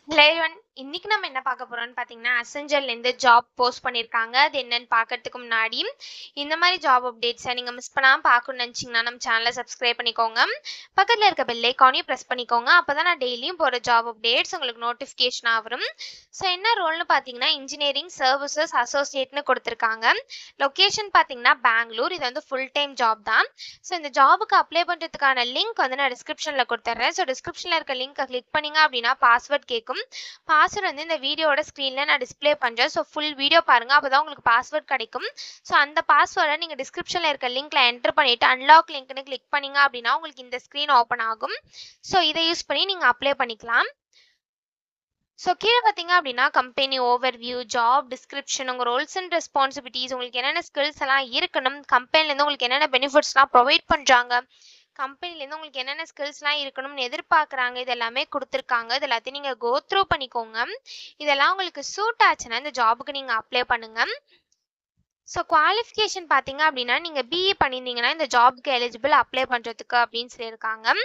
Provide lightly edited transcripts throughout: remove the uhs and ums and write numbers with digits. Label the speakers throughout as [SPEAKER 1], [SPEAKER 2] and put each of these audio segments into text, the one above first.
[SPEAKER 1] Hello everyone. இன்னைக்கு நம்ம என்ன பார்க்க போறோம்னு பாத்தீங்கன்னா அசென்ஜர்ல இருந்து ஜாப் போஸ்ட் பண்ணிருக்காங்க. அது என்னன்னு பார்க்கிறதுக்கு முன்னாடி இந்த மாதிரி ஜாப் அப்டேட்ஸை நீங்க மிஸ் பண்ணாம பார்க்கணும்னு நினைச்சீங்கன்னா நம்ம சேனலை சப்ஸ்கிரைப் பண்ணிக்கோங்க. பக்கத்துல இருக்க பெல் ஐகானையும் பிரஸ் பண்ணிக்கோங்க. அப்பதான் நான் டெய்லியும் போற ஜாப் அப்டேட்ஸ் உங்களுக்கு நோட்டிபிகேஷனா வரும். ஸோ என்ன ரோல்னு பாத்தீங்கன்னா இன்ஜினியரிங் சர்வீசஸ் அசோசியேட்னு கொடுத்துருக்காங்க. லொகேஷன் பாத்தீங்கன்னா பெங்களூர். இது வந்து ஃபுல் டைம் ஜாப் தான். ஸோ இந்த ஜாபுக்கு அப்ளை பண்றதுக்கான லிங்க் வந்து நான் டிஸ்கிரிப்ஷன்ல கொடுத்துட்றேன். ஸோ டிஸ்கிரிப்ஷன்ல இருக்க லிங்கை கிளிக் பண்ணீங்க அப்படின்னா பாஸ்வேர்ட் கேட்கும். பாஸ்வேர்ட் வந்து இந்த வீடியோட ஸ்க்ரீன்ல நான் டிஸ்ப்ளே பண்றேன். ஸோ ஃபுல் வீடியோ பாருங்க. அப்பதான் உங்களுக்கு பாஸ்வேர்ட் கிடைக்கும். ஸோ அந்த பாஸ்வேர்டை நீங்க டிஸ்கிரிப்ஷன்ல இருக்க லிங்க்ல என்டர் பண்ணிட்டு அன்லாக் லிங்க்னு கிளிக் பண்ணீங்க அப்படின்னா உங்களுக்கு இந்த ஸ்க்ரீன் ஓப்பன் ஆகும். ஸோ இதை யூஸ் பண்ணி நீங்க அப்ளை பண்ணிக்கலாம். ஸோ கீழே பார்த்தீங்க அப்படின்னா கம்பெனி ஓவர்வியூ, ஜாப் டிஸ்கிரிப்ஷன், உங்கள் ரோல்ஸ் அண்ட் ரெஸ்பான்சிபிலிட்டிஸ், உங்களுக்கு என்னென்ன ஸ்கில்ஸ் எல்லாம் இருக்கணும், கம்பெனிலேருந்து உங்களுக்கு என்னென்ன பெனிஃபிட்ஸ்லாம் ப்ரொவைட் பண்ணுறாங்க, கம்பெனிலேருந்து உங்களுக்கு என்னென்ன ஸ்கில்ஸ்லாம் இருக்கணும்னு எதிர்பார்க்குறாங்க, இது எல்லாமே கொடுத்துருக்காங்க. இது எல்லாத்தையும் நீங்கள் கோ த்ரூ பண்ணிக்கோங்க. இதெல்லாம் உங்களுக்கு சூட் ஆச்சுன்னா இந்த ஜாபுக்கு நீங்கள் அப்ளை பண்ணுங்க. ஸோ குவாலிஃபிகேஷன் பார்த்தீங்க அப்படின்னா நீங்கள் பிஇ பண்ணியிருந்தீங்கன்னா இந்த ஜாபுக்கு எலிஜிபிள் அப்ளை பண்ணுறதுக்கு அப்படின்னு சொல்லியிருக்காங்க.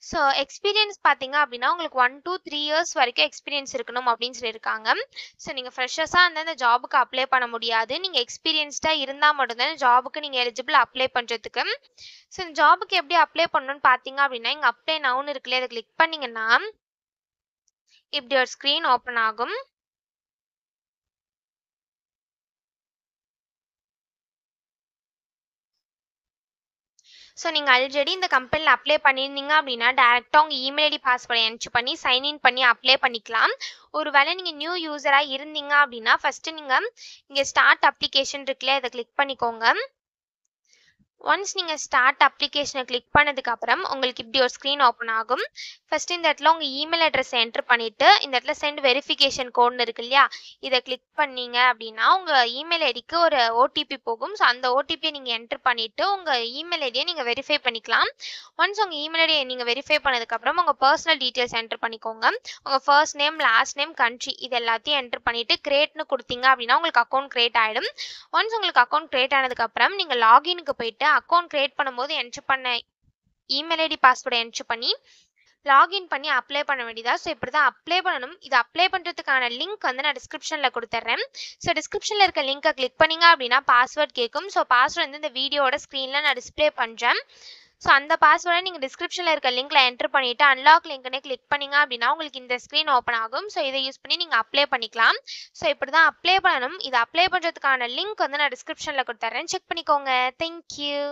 [SPEAKER 1] ஸோ எக்ஸ்பீரியன்ஸ் பார்த்தீங்க அப்படின்னா உங்களுக்கு 1 to 3 years வரைக்கும் எக்ஸ்பீரியன்ஸ் இருக்கணும் அப்படின்னு சொல்லியிருக்காங்க. ஸோ நீங்கள் ஃப்ரெஷர்ஸாக இருந்தால் இந்த ஜாபுக்கு அப்ளை பண்ண முடியாது. நீங்கள் எக்ஸ்பீரியன்ஸ்டாக இருந்தால் மட்டும்தான் இந்த ஜாபுக்கு நீங்கள் எலிஜிபிள் அப்ளை பண்ணுறதுக்கு. ஸோ இந்த ஜாபுக்கு எப்படி அப்ளை பண்ணணும்னு பார்த்தீங்க அப்படின்னா இங்கே அப்ளை நவுன்னு இருக்குல்ல, அதை கிளிக் பண்ணிங்கன்னா இப்படி ஒரு ஸ்க்ரீன் ஓப்பன் ஆகும். ஸோ நீங்கள் ஆல்ரெடி இந்த கம்பெனியில் அப்ளை பண்ணியிருந்தீங்க அப்படின்னா டேரெக்டாக உங்கள் இமெயில் ஐடி பாஸ்வேர்டை என்ட்ரு பண்ணி சைன்இன் பண்ணி அப்ளை பண்ணிக்கலாம். ஒருவேளை நீங்கள் நியூ யூஸராக இருந்தீங்க அப்படின்னா ஃபஸ்ட்டு நீங்கள் இங்கே ஸ்டார்ட் அப்ளிகேஷன் இருக்குல்ல, இதை கிளிக் பண்ணிக்கோங்க. ஒன்ஸ் நீங்கள் ஸ்டார்ட் அப்ளிகேஷனை கிளிக் பண்ணதுக்கப்புறம் உங்களுக்கு இப்படி ஒரு ஸ்க்ரீன் ஓப்பன் ஆகும். ஃபஸ்ட்டு இந்த இடத்துல உங்கள் இமெயில் அட்ரஸை என்ட்ரு பண்ணிவிட்டு இந்த இடத்துல சென்ட் வெரிஃபிகேஷன் கோட்னு இருக்கு இல்லையா, இதை கிளிக் பண்ணீங்க அப்படின்னா உங்கள் இமெயில் ஐடிக்கு ஒரு ஓடிபி போகும். ஸோ அந்த ஓடிபியை நீங்கள் என்ட்ரு பண்ணிவிட்டு உங்கள் இமெயில் ஐடியை நீங்கள் வெரிஃபை பண்ணிக்கலாம். ஒன்ஸ் உங்கள் இமெயில் ஐடியை நீங்கள் வெரிஃபை பண்ணதுக்கப்புறம் உங்கள் பர்சனல் டீட்டெயில்ஸ் என்ட்ரு பண்ணிக்கோங்க. உங்கள் first name, last name, country இது எல்லாத்தையும் என்ட்ரு பண்ணிவிட்டு கிரியேட்னு கொடுத்தீங்க அப்படின்னா உங்களுக்கு அக்கௌண்ட் கிரியேட் ஆகிடும். ஒன்ஸ் உங்களுக்கு அக்கௌண்ட் கிரியேட் ஆனதுக்கப்புறம் நீங்கள் லாகினுக்கு போயிட்டு அக்கௌண்ட் கிரியேட் பண்ணும்போது என்ட்ரு பண்ண இமெயில் ஐடி பாஸ்வேர்டை என்ட்ரு பண்ணி லாகின் பண்ணி அப்ளை பண்ண வேண்டியதா. ஸோ இப்படி தான் அப்ளை பண்ணணும். இது அப்ளை பண்ணுறதுக்கான லிங்க் வந்து நான் டிஸ்கிரிப்ஷனில் கொடுத்துட்றேன். ஸோ டிஸ்கிரிப்ஷனில் இருக்க லிங்கை கிளிக் பண்ணிங்க அப்படின்னா பாஸ்வேர்ட் கேட்கும். ஸோ பாஸ்வேர்டு வந்து இந்த வீடியோட ஸ்க்ரீனில் நான் டிஸ்பிளே பண்ணுறேன். ஸோ அந்த பாஸ்வேர்டை நீங்கள் டிஸ்கிரிப்ஷனில் இருக்க லிங்க்ல என்ட்ரு பண்ணிவிட்டு அன்லாக் லிங்க்னே கிளிக் பண்ணிங்க அப்படின்னா உங்களுக்கு இந்த ஸ்க்ரீன் ஓப்பன் ஆகும். ஸோ இதை யூஸ் பண்ணி நீங்கள் அப்ளை பண்ணிக்கலாம். ஸோ இப்படி தான் அப்ளை பண்ணணும். இது அப்ளை பண்ணுறதுக்கான லிங்க் வந்து நான் டிஸ்கிரிப்ஷனில் கொடுத்துட்றேன். செக் பண்ணிக்கோங்க. தேங்க்யூ.